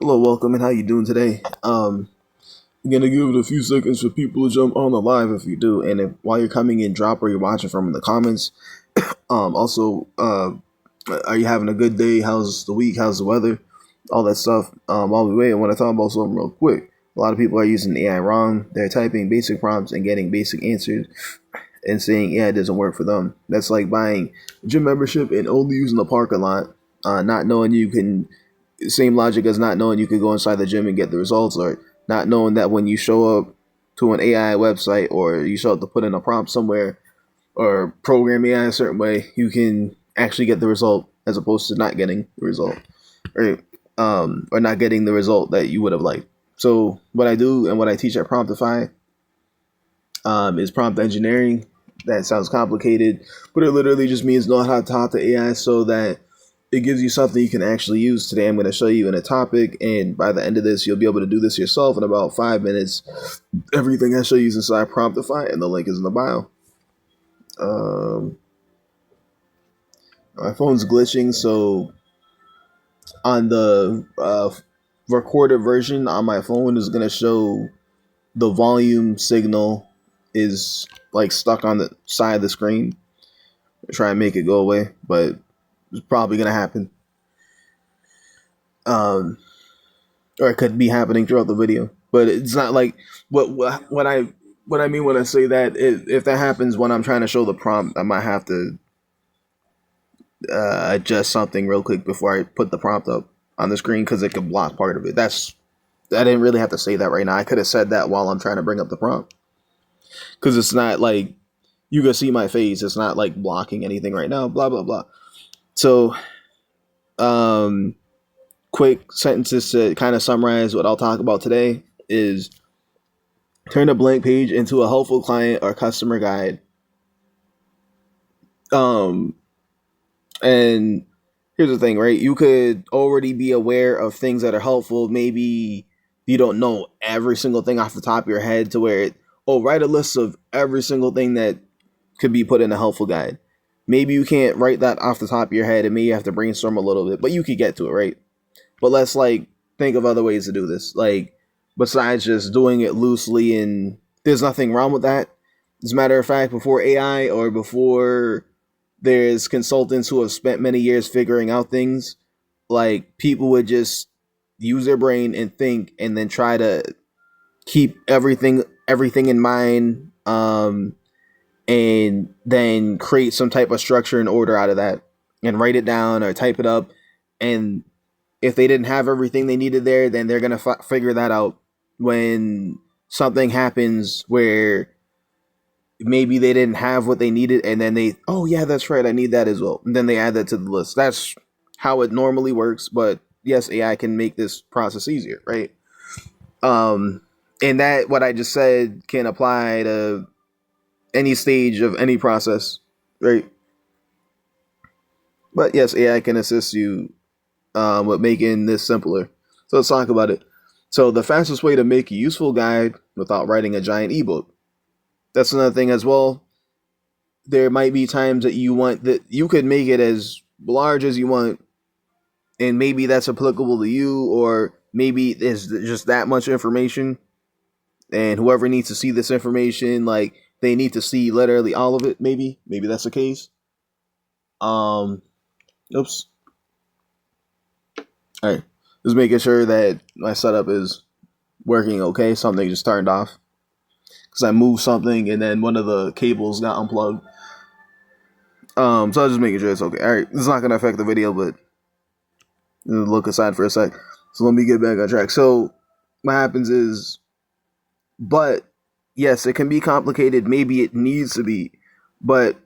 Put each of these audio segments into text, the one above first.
Hello, welcome, and how you doing today? I'm gonna give it a few seconds for people to jump on the live if you do, and if while you're coming in, drop where you're watching from in the comments. Also, are you having a good day? How's the week? How's the weather? All that stuff. While we wait, I want to talk about something real quick. A lot of people are using AI wrong. They're typing basic prompts and getting basic answers, and saying AI doesn't work for them. That's like buying a gym membership and only using the parking lot, not knowing you can. Same logic as not knowing you could go inside the gym and get the results, or not knowing that when you show up to an AI website or you show up to put in a prompt somewhere or program AI a certain way, you can actually get the result as opposed to not getting the result, right? Or not getting the result that you would have liked. So what I do and what I teach at Promptify is prompt engineering. That sounds complicated, but it literally just means know how to talk to AI so that it gives you something you can actually use. Today I'm going to show you in a topic, and by the end of this, you'll be able to do this yourself in about 5 minutes. Everything I show you is inside Promptify, and the link is in the bio. My phone's glitching, so on the recorded version on my phone is going to show the volume signal is like stuck on the side of the screen. Try and make it go away, but it's probably going to happen. Or it could be happening throughout the video, but it's not like what I mean when I say that. If that happens when I'm trying to show the prompt, I might have to adjust something real quick before I put the prompt up on the screen because it could block part of it. I didn't really have to say that right now. I could have said that while I'm trying to bring up the prompt because it's not like you can see my face. It's not like blocking anything right now. Blah blah blah. So, quick sentences to kind of summarize what I'll talk about today is turn a blank page into a helpful client or customer guide. And here's the thing, right? You could already be aware of things that are helpful. Maybe you don't know every single thing off the top of your head to where write a list of every single thing that could be put in a helpful guide. Maybe you can't write that off the top of your head and maybe you have to brainstorm a little bit, but you could get to it, right? But let's think of other ways to do this. Besides just doing it loosely, and there's nothing wrong with that. As a matter of fact, before AI or before there's consultants who have spent many years figuring out things, people would just use their brain and think and then try to keep everything in mind, and then create some type of structure and order out of that and write it down or type it up. And if they didn't have everything they needed there, then they're going to figure that out when something happens where maybe they didn't have what they needed. And then oh yeah, that's right, I need that as well. And then they add that to the list. That's how it normally works. But yes, AI can make this process easier, right? And that what I just said can apply to any stage of any process, right? But yes, AI can assist you with making this simpler. So let's talk about it. So the fastest way to make a useful guide without writing a giant ebook. That's another thing as well. There might be times that you want that you could make it as large as you want, and maybe that's applicable to you, or maybe there's just that much information, and whoever needs to see this information, they need to see literally all of it. Maybe that's the case. Oops. All right, just making sure that my setup is working okay. Something just turned off because I moved something and then one of the cables got unplugged. So I was just making sure it's okay. All right, this is not going to affect the video, but look aside for a sec. So let me get back on track. So what happens is, but yes, it can be complicated. Maybe it needs to be, but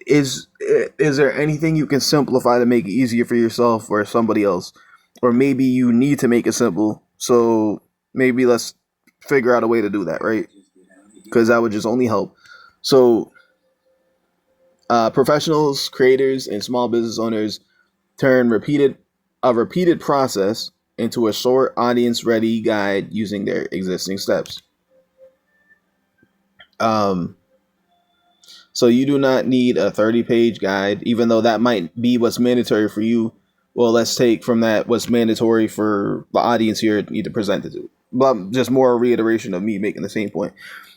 is there anything you can simplify to make it easier for yourself or somebody else? Or maybe you need to make it simple. So maybe let's figure out a way to do that, right? Because that would just only help. So professionals, creators, and small business owners turn a repeated process into a short, audience-ready guide using their existing steps. So you do not need a 30-page guide, even though that might be what's mandatory for you. well, let's take from that what's mandatory for the audience here need to present it to. But just more reiteration of me making the same point.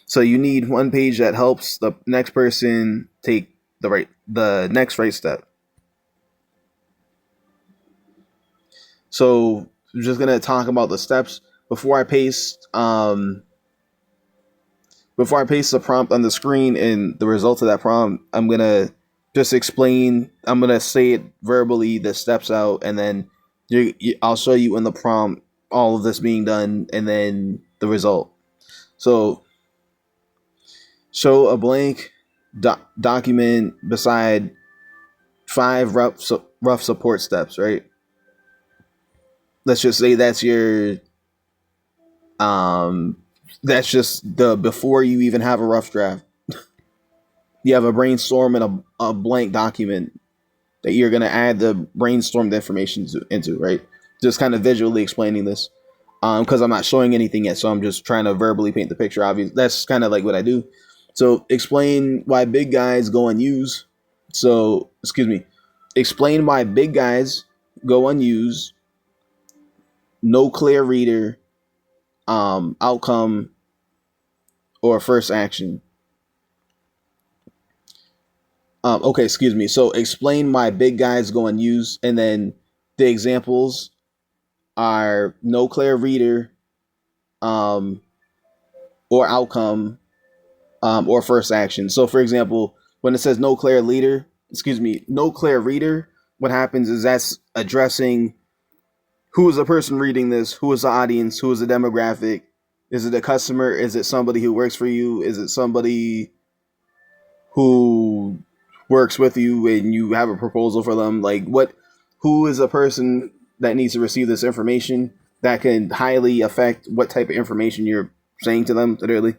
So you need one page that helps the next person take the next right step. So I'm just gonna talk about the steps before I paste the prompt on the screen and the results of that prompt. I'm gonna just explain. I'm gonna say it verbally, the steps out, and then I'll show you in the prompt all of this being done, and then the result. So show a blank document beside 5 rough support steps, right? Let's just say that's your that's just the before you even have a rough draft. You have a brainstorm and a blank document that you're going to add the brainstormed information into, right? Just kind of visually explaining this, because I'm not showing anything yet, so I'm just trying to verbally paint the picture. Obviously, that's kind of like what I do. So explain why big guys go unused. So, explain why big guys go unused. No clear reader, outcome, or first action. So explain why big guys go unused, and then the examples are no clear reader, or outcome, or first action. So, for example, when it says no clear reader, what happens is that's addressing who is the person reading this, who is the audience, who is the demographic. Is it a customer? Is it somebody who works for you? Is it somebody who works with you and you have a proposal for them? Like, who is a person that needs to receive this information that can highly affect what type of information you're saying to them, literally?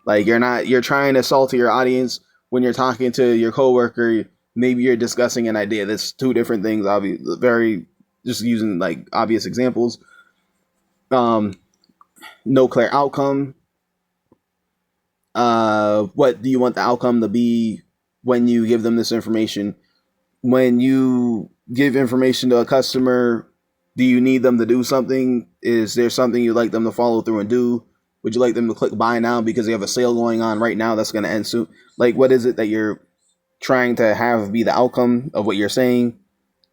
Like, you're trying to sell to your audience when you're talking to your coworker. Maybe you're discussing an idea. That's two different things. Obviously, just using like obvious examples. No clear outcome. What do you want the outcome to be when you give them this information? When you give information to a customer, do you need them to do something? Is there something you'd like them to follow through and do? Would you like them to click buy now because they have a sale going on right now that's going to end soon? Like, what is it that you're trying to have be the outcome of what you're saying?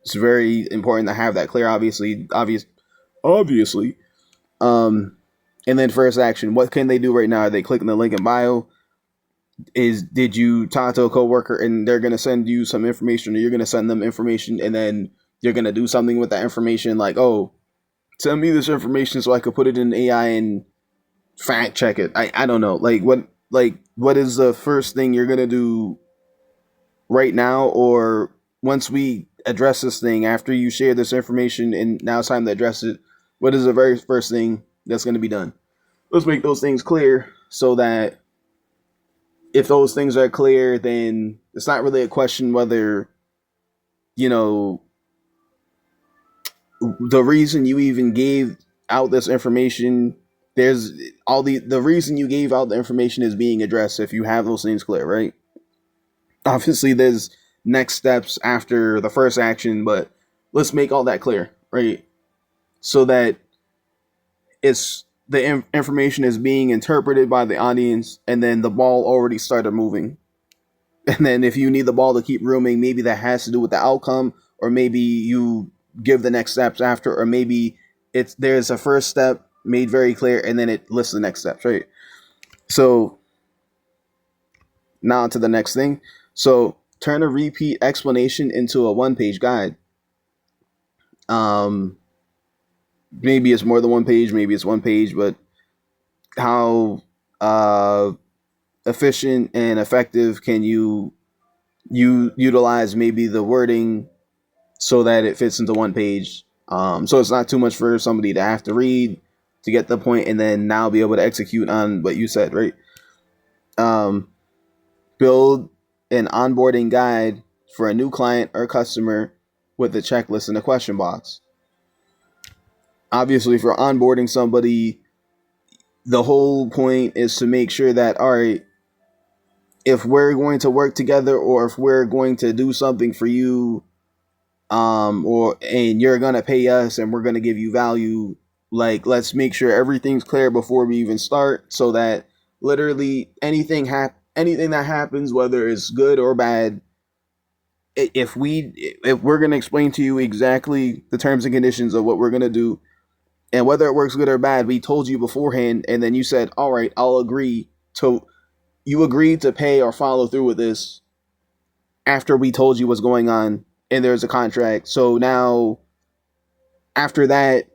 It's very important to have that clear, obviously. And then first action, what can they do right now? Are they clicking the link in bio? Did you talk to a coworker and they're going to send you some information, or you're going to send them information and then you're going to do something with that information? Like, oh, send me this information so I could put it in AI and fact check it. I don't know. What is the first thing you're going to do right now, or once we address this thing, after you share this information and now it's time to address it, what is the very first thing that's going to be done? Let's make those things clear so that if those things are clear, then it's not really a question whether, the reason you even gave out this information, there's the reason you gave out the information is being addressed if you have those things clear, right? Obviously, there's next steps after the first action, but let's make all that clear, right? So that the information is being interpreted by the audience, and then the ball already started moving. And then if you need the ball to keep rooming, maybe that has to do with the outcome, or maybe you give the next steps after, or maybe there's a first step made very clear and then it lists the next steps, right? So now to the next thing. So turn a repeat explanation into a one-page guide. Maybe it's more than one page, maybe it's one page, but how efficient and effective can you utilize maybe the wording so that it fits into one page? So it's not too much for somebody to have to read to get the point and then now be able to execute on what you said, right? Build an onboarding guide for a new client or customer with a checklist and a question box. Obviously, for onboarding somebody, the whole point is to make sure that, all right, if we're going to work together or if we're going to do something for you, or and you're gonna pay us and we're gonna give you value. Like, let's make sure everything's clear before we even start, so that literally anything that happens, whether it's good or bad, if we're gonna explain to you exactly the terms and conditions of what we're gonna do, and whether it works good or bad, we told you beforehand, and then you said, all right, I'll agree to, you agreed to pay or follow through with this after we told you what's going on, and there's a contract. So now, after that,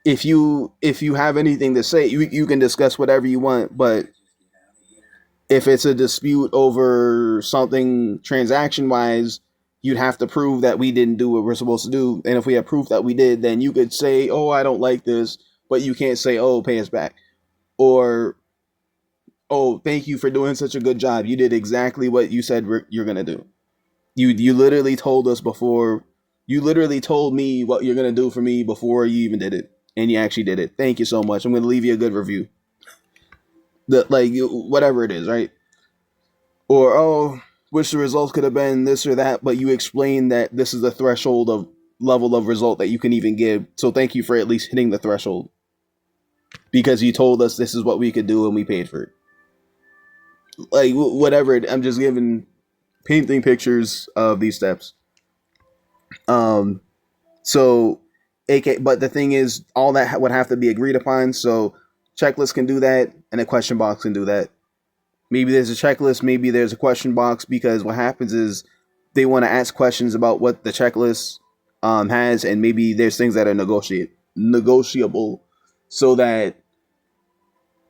if you have anything to say, you can discuss whatever you want. But if it's a dispute over something transaction wise, you'd have to prove that we didn't do what we're supposed to do. And if we have proof that we did, then you could say, oh, I don't like this, but you can't say, oh, pay us back, or oh, thank you for doing such a good job. You did exactly what you said you're gonna do. You literally told us before. You literally told me what you're gonna do for me before you even did it, and you actually did it. Thank you so much. I'm gonna leave you a good review. Whatever it is, right? Or, oh, wish the results could have been this or that, but you explained that this is the threshold of level of result that you can even give. So thank you for at least hitting the threshold, because you told us this is what we could do and we paid for it. Like, whatever. I'm just painting pictures of these steps. So, but the thing is, all that would have to be agreed upon. So, checklist can do that, and a question box can do that. Maybe there's a checklist, maybe there's a question box, because what happens is they want to ask questions about what the checklist has, and maybe there's things that are negotiable, so that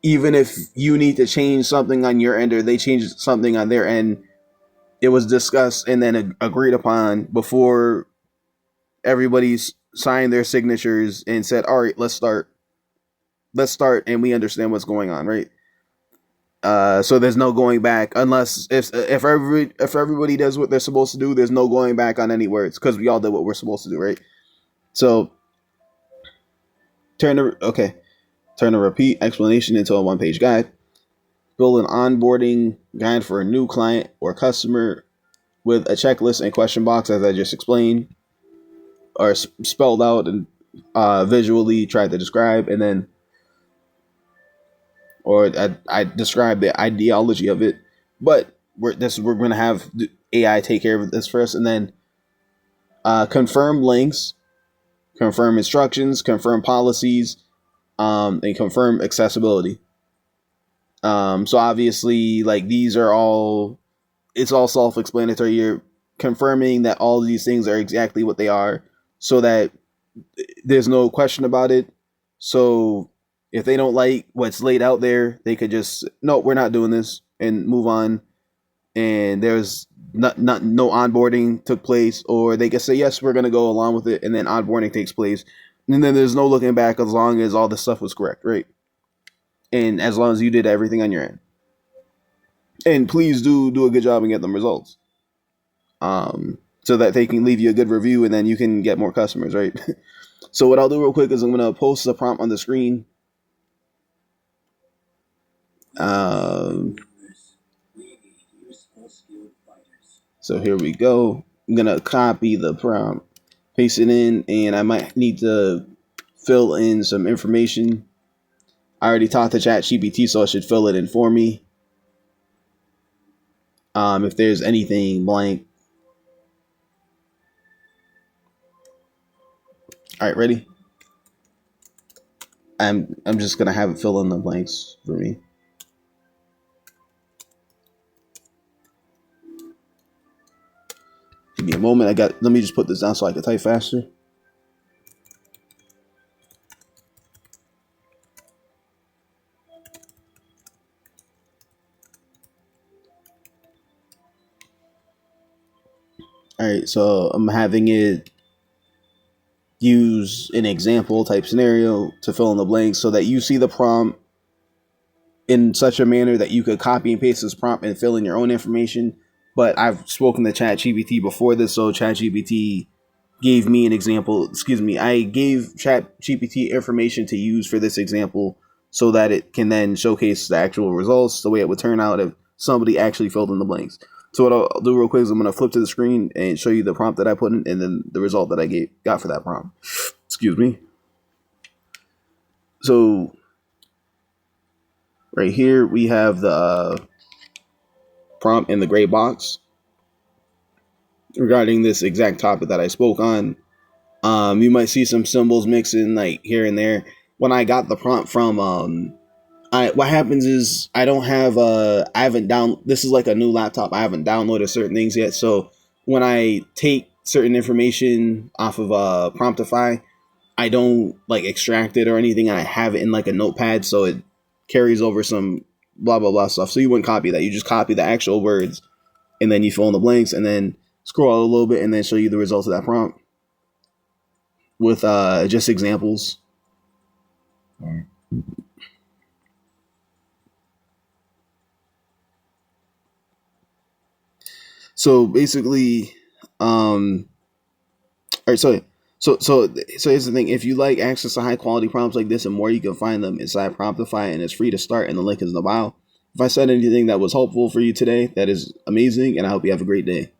even if you need to change something on your end or they change something on their end, it was discussed and then agreed upon before everybody's signed their signatures and said, all right, let's start, and we understand what's going on, right? So there's no going back, unless if everybody does what they're supposed to do, there's no going back on any words, because we all did what we're supposed to do, right? So turn a repeat explanation into a one-page guide. Build an onboarding guide for a new client or customer with a checklist and question box, as I just explained, or spelled out and visually tried to describe, and then, or I described the ideology of it, but we're going to have AI take care of this first, and then confirm links, confirm instructions, confirm policies, and confirm accessibility. So obviously, like, these are all, it's all self-explanatory. You're confirming that all of these things are exactly what they are, so that there's no question about it. So if they don't like what's laid out there, they could just, no, we're not doing this, and move on. And there's no onboarding took place, or they could say, yes, we're going to go along with it, and then onboarding takes place. And then there's no looking back, as long as all the stuff was correct, right? And as long as you did everything on your end. And please do a good job and get them results. So that they can leave you a good review, and then you can get more customers, right? So what I'll do real quick is I'm going to post the prompt on the screen. So here we go. I'm going to copy the prompt, paste it in, and I might need to fill in some information. I already talked to ChatGPT, so it should fill it in for me. If there's anything blank. All right, ready? I'm just gonna have it fill in the blanks for me. Give me a moment. Let me just put this down so I can type faster. All right, so I'm having it use an example type scenario to fill in the blanks, so that you see the prompt in such a manner that you could copy and paste this prompt and fill in your own information. But I've spoken to ChatGPT before this, so ChatGPT gave me an example. Excuse me, I gave ChatGPT information to use for this example, so that it can then showcase the actual results, the way it would turn out if somebody actually filled in the blanks. So what I'll do real quick is I'm going to flip to the screen and show you the prompt that I put in and then the result that I got for that prompt. Excuse me. So right here we have the prompt in the gray box regarding this exact topic that I spoke on. You might see some symbols mixing like here and there. When I got the prompt from what happens is I don't have this is like a new laptop. I haven't downloaded certain things yet. So when I take certain information off of Promptify, I don't like extract it or anything, and I have it in like a notepad, so it carries over some blah blah blah stuff. So you wouldn't copy that. You just copy the actual words, and then you fill in the blanks, and then scroll out a little bit, and then show you the results of that prompt with just examples. So basically, all right. So here's the thing. If you like access to high quality prompts like this and more, you can find them inside Promptify, and it's free to start. And the link is in the bio. If I said anything that was helpful for you today, that is amazing, and I hope you have a great day.